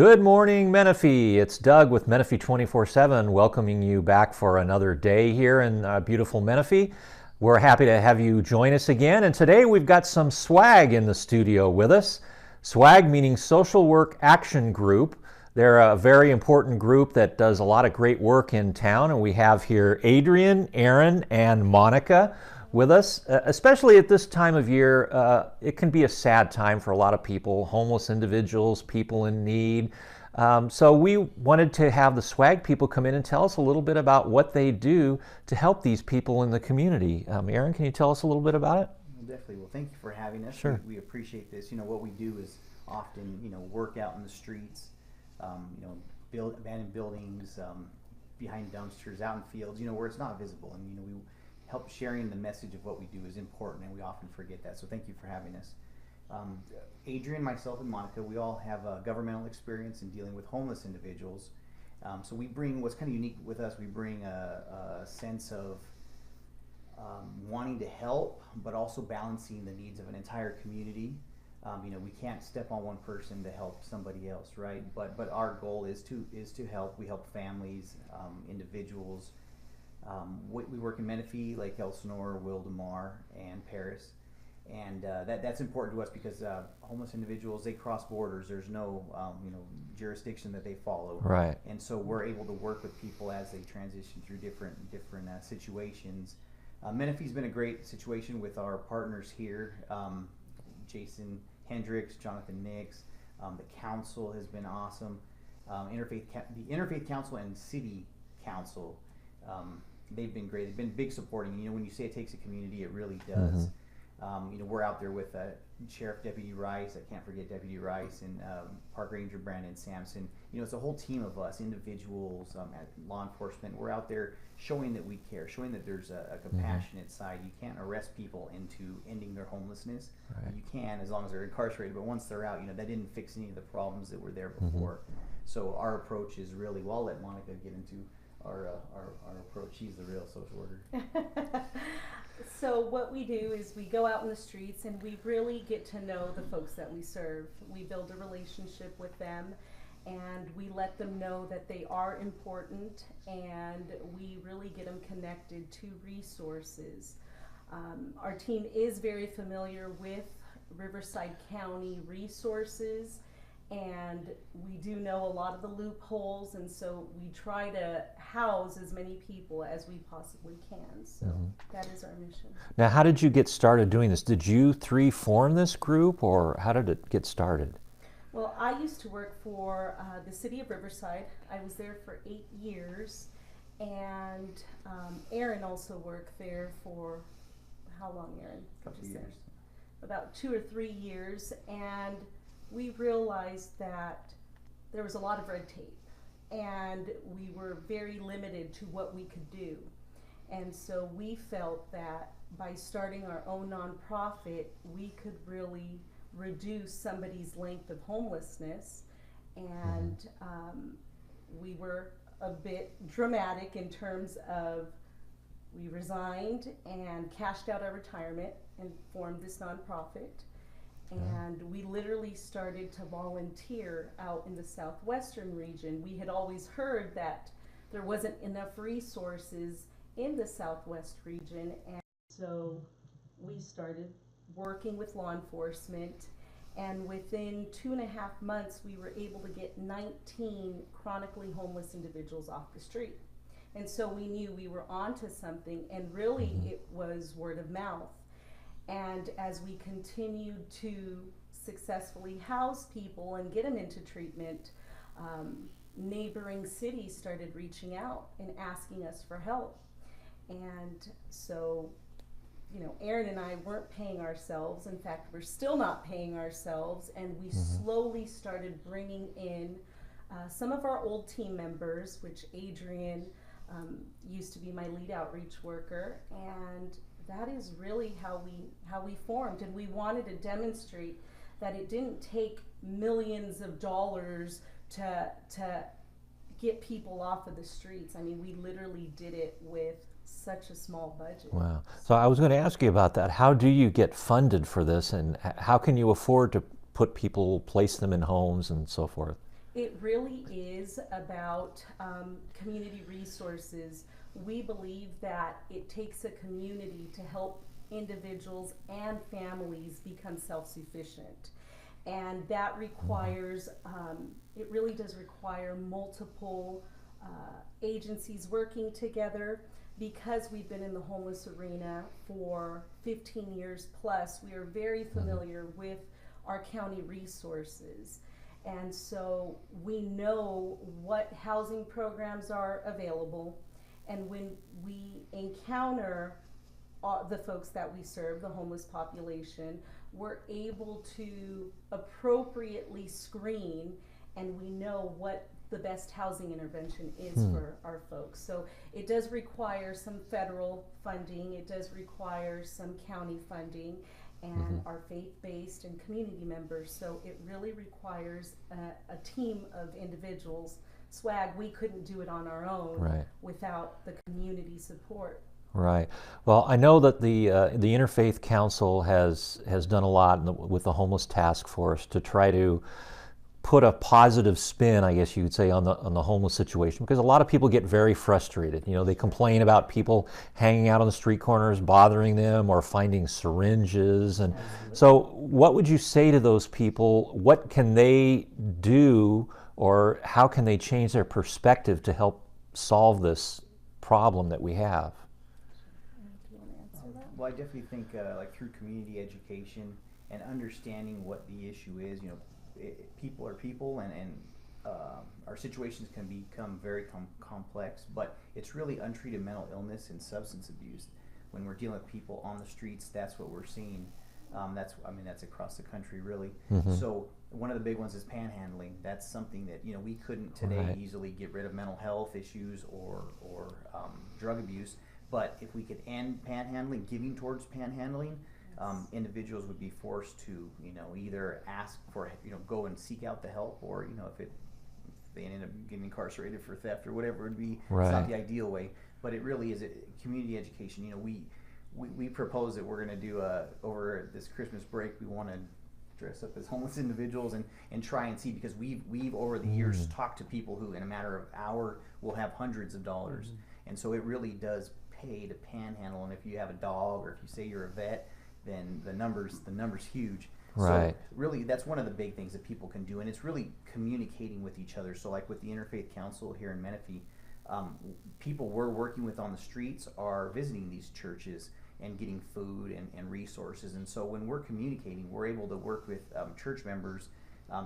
Good morning, Menifee. It's Doug with Menifee 24/7 welcoming you back for another day here in beautiful Menifee. We're happy to have you join us again, and today we've got some swag in the studio with us. Swag meaning Social Work Action Group. They're a very important group that does a lot of great work in town, and we have here Adrian, Aaron, and Monica with us, especially at this time of year. It can be a sad time for a lot of people, homeless individuals, people in need. So we wanted to have the swag people come in and tell us a little bit about what they do to help these people in the community. Aaron, can you tell us a little bit about it? Well, definitely. Well, thank you for having us. Sure. We appreciate this. What we do is often, work out in the streets, build abandoned buildings, behind dumpsters, out in fields, where it's not visible. And, we help sharing the message of what we do is important, and we often forget that. So thank you for having us. Adrian, myself, and Monica, we all have governmental experience in dealing with homeless individuals. So we bring, what's kind of unique with us, we bring a sense of wanting to help, but also balancing the needs of an entire community. We can't step on one person to help somebody else, right? But our goal is to help. We help families, individuals. We work in Menifee, Lake Elsinore, Wildomar, and Paris, and that's important to us because homeless individuals, they cross borders. There's no jurisdiction that they follow, right? And so we're able to work with people as they transition through different situations. Menifee's been a great situation with our partners here, Jason Hendricks, Jonathan Nix. The council has been awesome. The Interfaith Council and City Council. They've been great. They've been big supporting. When you say it takes a community, it really does. We're out there with Sheriff Deputy Rice. I can't forget Deputy Rice, and Park Ranger Brandon Sampson. It's a whole team of us, individuals, law enforcement. We're out there showing that we care, showing that there's a compassionate side. You can't arrest people into ending their homelessness. Right. You can, as long as they're incarcerated, but once they're out, that didn't fix any of the problems that were there before. So our approach is really, well, I'll let Monica get into our approach. She's the real social worker. So what we do is we go out in the streets and we really get to know the folks that we serve. We build a relationship with them, and we let them know that they are important, and we really get them connected to resources. Our team is very familiar with Riverside County resources, and we do know a lot of the loopholes, and so we try to house as many people as we possibly can. So that is our mission. Now, how did you get started doing this? Did you three form this group, or how did it get started? Well, I used to work for the city of Riverside. I was there for 8 years, and Aaron also worked there for, how long, Aaron? A couple years. About 2 or 3 years, and we realized that there was a lot of red tape, and we were very limited to what we could do. And so we felt that by starting our own nonprofit, we could really reduce somebody's length of homelessness. And we were a bit dramatic in terms of, we resigned and cashed out our retirement and formed this nonprofit. And we literally started to volunteer out in the southwestern region. We had always heard that there wasn't enough resources in the southwest region, and so we started working with law enforcement, and within 2.5 months we were able to get 19 chronically homeless individuals off the street. And so we knew we were onto something, and really it was word of mouth. And as we continued to successfully house people and get them into treatment, neighboring cities started reaching out and asking us for help. And so, Aaron and I weren't paying ourselves. In fact, we're still not paying ourselves. And we slowly started bringing in some of our old team members, which Adrian used to be my lead outreach worker. And that is really how we formed, and we wanted to demonstrate that it didn't take millions of dollars to get people off of the streets. I mean, we literally did it with such a small budget. Wow. So I was going to ask you about that. How do you get funded for this, and how can you afford to put people, place them in homes and so forth? It really is about community resources. We believe that it takes a community to help individuals and families become self-sufficient. And that requires, it really does require multiple agencies working together. Because we've been in the homeless arena for 15 years plus, we are very familiar with our county resources. And so we know what housing programs are available. And when we encounter the folks that we serve, the homeless population, we're able to appropriately screen, and we know what the best housing intervention is for our folks. So it does require some federal funding, it does require some county funding, and our faith-based and community members. So it really requires a team of individuals. SWAG, we couldn't do it on our own without the community support. Right. Well, I know that the Interfaith Council has done a lot with the Homeless Task Force to try to put a positive spin, I guess you would say, on the homeless situation, because a lot of people get very frustrated. You know, they complain about people hanging out on the street corners, bothering them, or finding syringes. And so what would you say to those people? What can they do, or how can they change their perspective to help solve this problem that we have? Well, I definitely think like through community education and understanding what the issue is, you know, people are people, and our situations can become very complex, but it's really untreated mental illness and substance abuse. When we're dealing with people on the streets, that's what we're seeing. That's across the country, really. So one of the big ones is panhandling. That's something that, you know, we couldn't today easily get rid of mental health issues or drug abuse, but if we could end panhandling, giving towards panhandling, individuals would be forced to, you know, either ask for, you know, go and seek out the help, or, you know, if they ended up getting incarcerated for theft or whatever it would be. It's not the ideal way, but it really is a community education. You know, we propose that we're going to do over this Christmas break, we want to dress up as homeless individuals and try and see, because we've over the years talked to people who in a matter of hour will have hundreds of dollars, and so it really does pay to panhandle. And if you have a dog, or if you say you're a vet, then the number's huge. So really, that's one of the big things that people can do, and it's really communicating with each other. So like with the Interfaith Council here in Menifee, people we're working with on the streets are visiting these churches and getting food and resources. And so when we're communicating, we're able to work with church members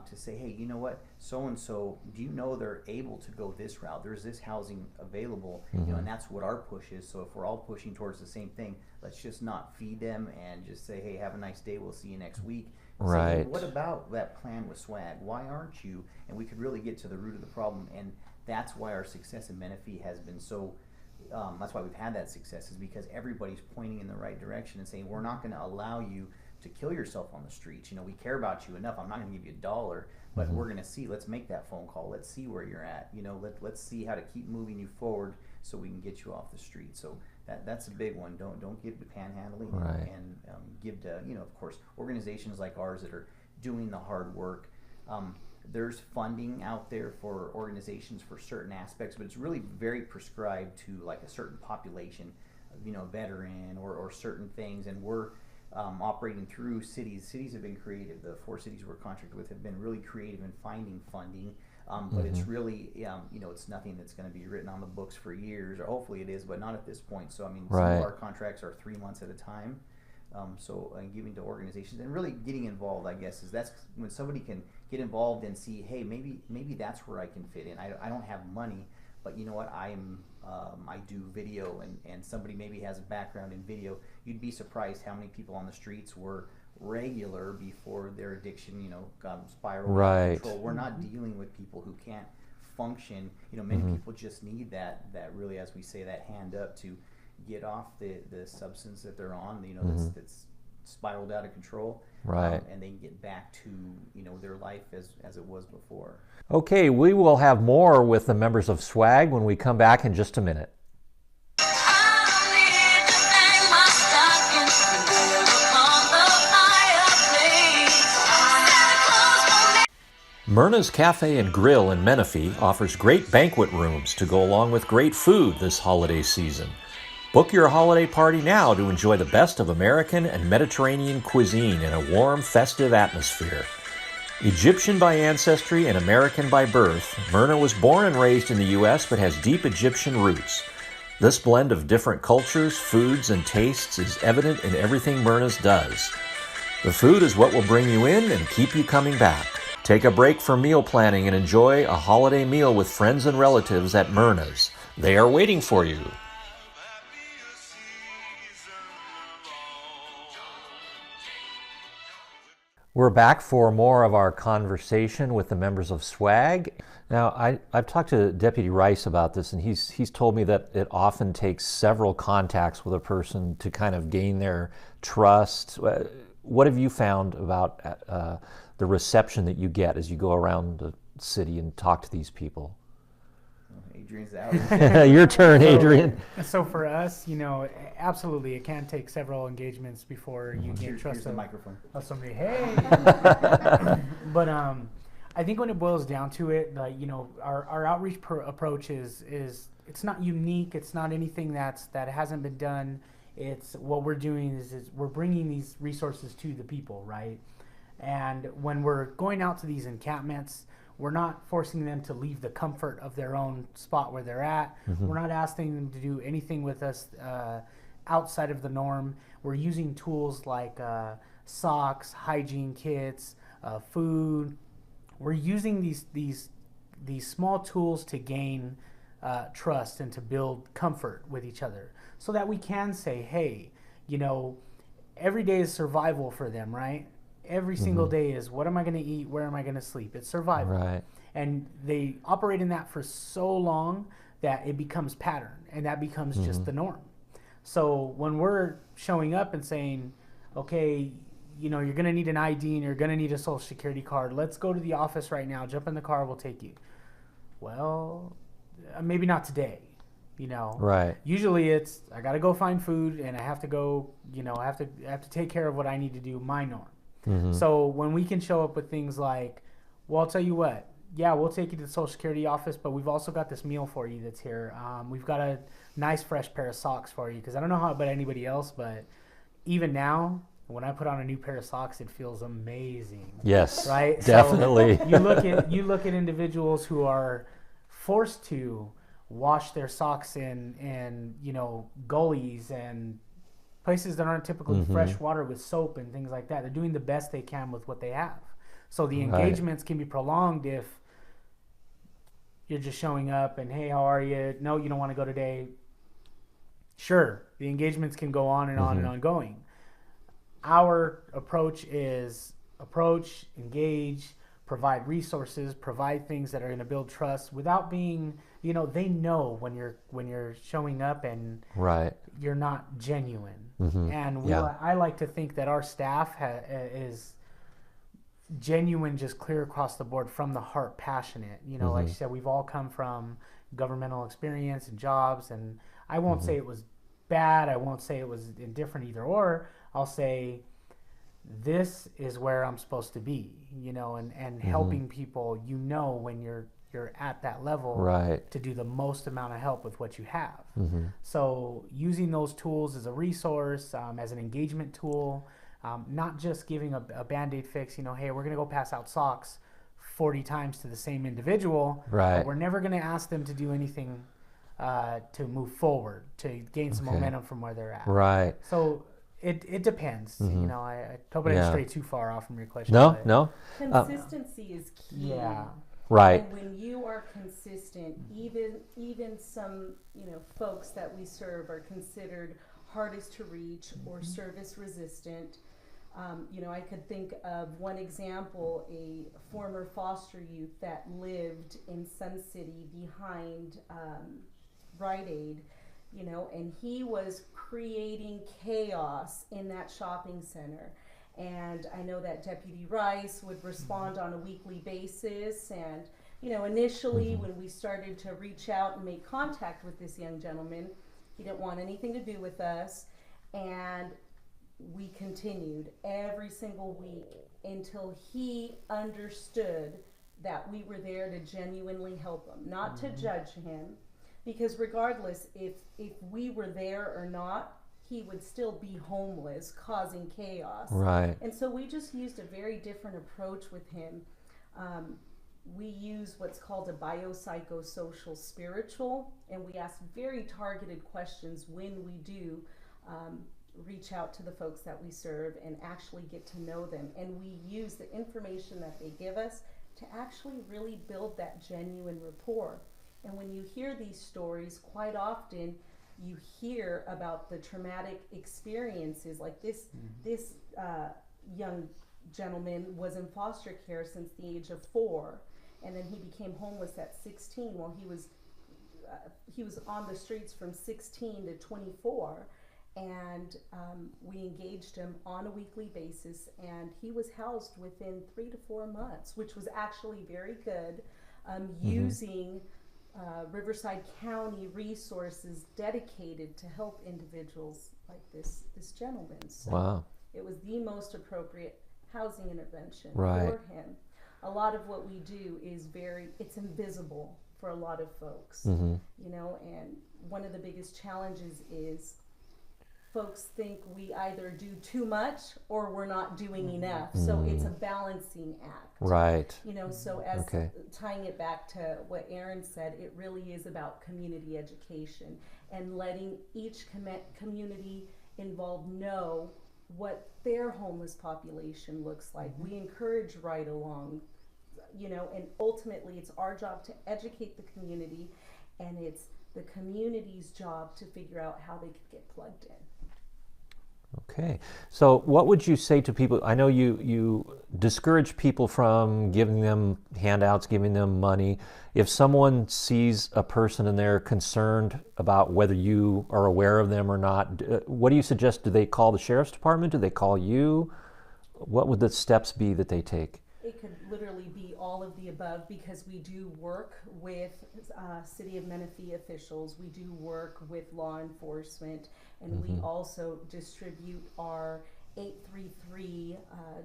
to say, hey, you know what, so-and-so, do you know they're able to go this route? There's this housing available, you know, and that's what our push is. So if we're all pushing towards the same thing, let's just not feed them and just say, hey, have a nice day, we'll see you next week. Say, hey, what about that plan with SWAG? Why aren't you? And we could really get to the root of the problem, and that's why our success in Menifee has been so, that's why we've had that success, is because everybody's pointing in the right direction and saying, we're not going to allow you to kill yourself on the streets. You know, we care about you enough. I'm not going to give you $1, but we're going to see. Let's make that phone call. Let's see where you're at. You know, let's see how to keep moving you forward so we can get you off the street. So that's a big one. Don't give to panhandling, and give to, you know, of course, organizations like ours that are doing the hard work. There's funding out there for organizations for certain aspects, but it's really very prescribed to like a certain population, you know, veteran or certain things, and we're operating through cities. Cities have been creative. The 4 cities we're contracted with have been really creative in finding funding, but it's really, you know, it's nothing that's going to be written on the books for years, or hopefully it is, but not at this point. So I mean, some of our contracts are 3 months at a time. So giving to organizations and really getting involved, I guess, is that's when somebody can get involved and see, hey, maybe that's where I can fit in. I don't have money, but you know what, I do video, and somebody maybe has a background in video. You'd be surprised how many people on the streets were regular before their addiction, you know, spiraled out of control. We're not dealing with people who can't function. You know, many people just need that really, as we say, that hand up to get off the substance that they're on, you know, that's spiraled out of control, and they can get back to, you know, their life as it was before. Okay, we will have more with the members of SWAG when we come back in just a minute. Myrnas Cafe and Grill in Menifee offers great banquet rooms to go along with great food this holiday season. Book your holiday party now to enjoy the best of American and Mediterranean cuisine in a warm, festive atmosphere. Egyptian by ancestry and American by birth, Myrna was born and raised in the U.S. but has deep Egyptian roots. This blend of different cultures, foods, and tastes is evident in everything Myrna's does. The food is what will bring you in and keep you coming back. Take a break from meal planning and enjoy a holiday meal with friends and relatives at Myrna's. They are waiting for you. We're back for more of our conversation with the members of SWAG. Now, I've talked to Deputy Rice about this, and he's told me that it often takes several contacts with a person to kind of gain their trust. What have you found about the reception that you get as you go around the city and talk to these people? Adrian's out. Your turn, Adrian. So for us, absolutely, it can take several engagements before you gain trust Here's the microphone. of somebody. Hey, but I think when it boils down to it, our outreach approach is it's not unique. It's not anything that hasn't been done. It's what we're doing is we're bringing these resources to the people, right? And when we're going out to these encampments, we're not forcing them to leave the comfort of their own spot where they're at. Mm-hmm. We're not asking them to do anything with us outside of the norm. We're using tools like socks, hygiene kits, food. We're using these small tools to gain trust and to build comfort with each other, so that we can say, hey, every day is survival for them, right? Every single day is, what am I going to eat? Where am I going to sleep? It's survival. Right. And they operate in that for so long that it becomes pattern, and that becomes just the norm. So when we're showing up and saying, okay, you're going to need an ID and you're going to need a social security card. Let's go to the office right now. Jump in the car. We'll take you. Well, maybe not today. Right. Usually it's, I got to go find food and I have to go, I have to take care of what I need to do, my norm. Mm-hmm. So when we can show up with things like, well, I'll tell you what, yeah, we'll take you to the Social Security office, but we've also got this meal for you that's here. We've got a nice fresh pair of socks for you, because I don't know how about anybody else, but even now, when I put on a new pair of socks, it feels amazing. Yes, right? Definitely. So you look at individuals who are forced to wash their socks in gullies and places that aren't typically fresh water with soap and things like that. They're doing the best they can with what they have. So the engagements can be prolonged if you're just showing up and, hey, how are you? No, you don't want to go today. Sure, the engagements can go on and on and ongoing. Our approach is approach, engage, provide resources, provide things that are going to build trust without being, they know when you're showing up and you're not genuine. And I like to think that our staff is genuine, just clear across the board, from the heart, passionate. Like you said, we've all come from governmental experience and jobs, and I won't say it was bad. I won't say it was indifferent either or. I'll say this is where I'm supposed to be, and helping people, when you're at that level, to do the most amount of help with what you have. So using those tools as a resource, as an engagement tool, not just giving a Band-Aid fix, hey, we're going to go pass out socks 40 times to the same individual. But we're never going to ask them to do anything to move forward, to gain some momentum from where they're at. So it depends. I hope I didn't stray too far off from your question. No. Consistency is key. Yeah. Right. And when you are consistent, even some folks that we serve are considered hardest to reach or service resistant. I could think of one example, a former foster youth that lived in Sun City behind Rite Aid, and he was creating chaos in that shopping center. And I know that Deputy Rice would respond on a weekly basis. And, initially when we started to reach out and make contact with this young gentleman, he didn't want anything to do with us. And we continued every single week until he understood that we were there to genuinely help him, not to judge him, because regardless if we were there or not, he would still be homeless, causing chaos. Right. And so we just used a very different approach with him. We use what's called a biopsychosocial spiritual, and we ask very targeted questions when we do reach out to the folks that we serve and actually get to know them. And we use the information that they give us to actually really build that genuine rapport. And when you hear these stories, quite often you hear about the traumatic experiences. Like this young gentleman was in foster care since the age of 4, and then he became homeless at 16. Well, he was on the streets from 16 to 24, and we engaged him on a weekly basis, and he was housed within 3 to 4 months, which was actually very good, using Riverside County resources dedicated to help individuals like this gentleman. So Wow. it was the most appropriate housing intervention Right. for him. A lot of what we do is it's invisible for a lot of folks, Mm-hmm. you know, and one of the biggest challenges is folks think we either do too much or we're not doing enough. So it's a balancing act. Right. You know, so as Okay. tying it back to what Aaron said, it really is about community education and letting each community involved know what their homeless population looks like. We encourage right along, you know, and ultimately it's our job to educate the community, and it's the community's job to figure out how they could get plugged in. Okay. So what would you say to people? I know you discourage people from giving them handouts, giving them money. If someone sees a person and they're concerned about whether you are aware of them or not, what do you suggest? Do they call the sheriff's department? Do they call you? What would the steps be that they take? It could literally be all of the above, because we do work with City of Menifee officials, we do work with law enforcement, and we also distribute our 833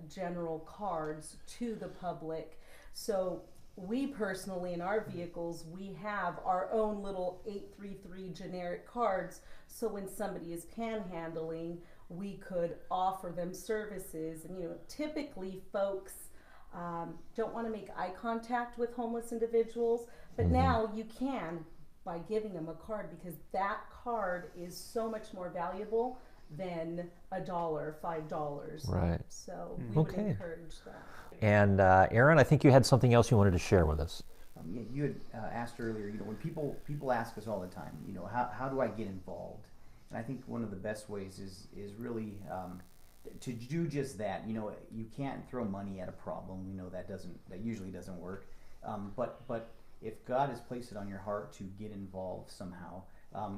general cards to the public. So we personally, in our vehicles, we have our own little 833 generic cards, so when somebody is panhandling, we could offer them services. And you know, typically folks don't want to make eye contact with homeless individuals, but now you can by giving them a card, because that card is so much more valuable than $1, $5. Right. So we would Okay. encourage that. And Aaron, I think you had something else you wanted to share with us. Yeah, you had asked earlier, you know, when people ask us all the time, you know, how do I get involved? And I think one of the best ways is really to do just that. You know, you can't throw money at a problem. We know that usually doesn't work. But if God has placed it on your heart to get involved somehow,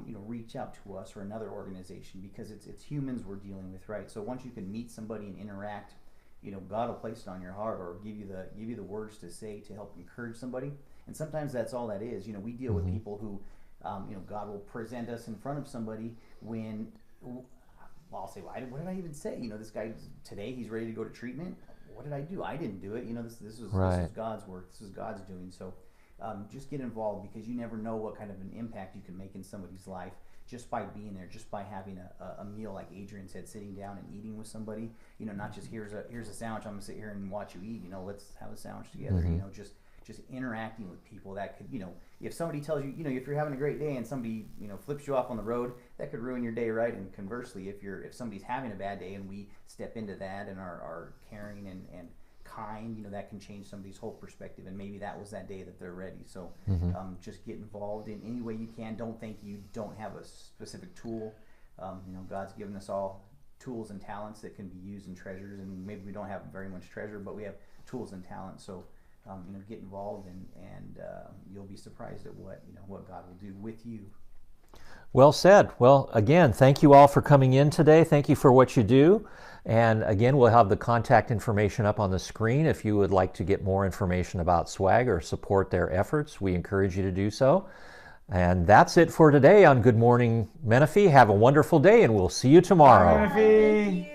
you know, reach out to us or another organization, because it's humans we're dealing with, right? So once you can meet somebody and interact, you know, God will place it on your heart or give you the words to say to help encourage somebody. And sometimes that's all that is. You know, we deal with people who, you know, God will present us in front of somebody when, well, I'll say, what did I even say? You know, this guy today, he's ready to go to treatment. What did I do? I didn't do it. You know, this is God's work. This is God's doing. So just get involved, because you never know what kind of an impact you can make in somebody's life just by being there, just by having a meal, like Adrian said, sitting down and eating with somebody. You know, not just here's a sandwich, I'm gonna sit here and watch you eat. You know, let's have a sandwich together. You know, just interacting with people that could, you know, if somebody tells you, you know, if you're having a great day and somebody, you know, flips you off on the road, that could ruin your day, right? And conversely, if somebody's having a bad day and we step into that and are caring and kind, you know, that can change somebody's whole perspective, and maybe that was that day that they're ready. So just get involved in any way you can. Don't think you don't have a specific tool. You know, God's given us all tools and talents that can be used in treasures, and maybe we don't have very much treasure, but we have tools and talents. So you know, get involved, and you'll be surprised at what God will do with you. Well said. Well, again, thank you all for coming in today. Thank you for what you do. And again, we'll have the contact information up on the screen. If you would like to get more information about SWAG or support their efforts, we encourage you to do so. And that's it for today on Good Morning Menifee. Have a wonderful day, and we'll see you tomorrow. Menifee.